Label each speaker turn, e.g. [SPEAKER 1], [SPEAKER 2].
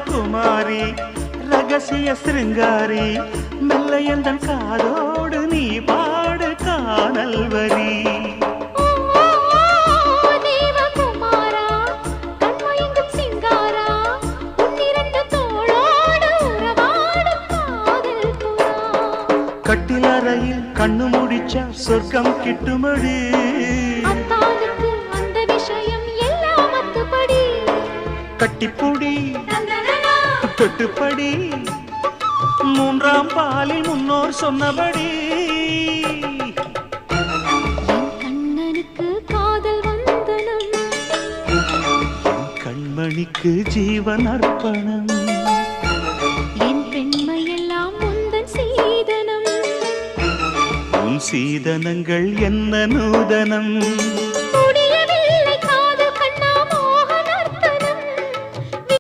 [SPEAKER 1] ராஜகுமாரி ரகசிய சிருங்காரி மெல்ல எந்தன் காதோடு நீ பாடு காணல் வரி கட்டிலறையில் கண்ணு முடிச்சா சொர்க்கம் கிட்டுமடி
[SPEAKER 2] அந்த விஷயம் எல்லாம் அத்துப்படி
[SPEAKER 1] கட்டிப்புடி தொட்டுப்படி மூன்றாம் பாலில் முன்னோர் சொன்னபடி
[SPEAKER 2] கண்ணனுக்கு காதல் வந்தனம்
[SPEAKER 1] கண்மணிக்கு ஜீவன் அர்ப்பணம்
[SPEAKER 2] என் பெண்மையெல்லாம் முந்தன் சீதனம்
[SPEAKER 1] உன் சீதனங்கள் என்ன நூதனம்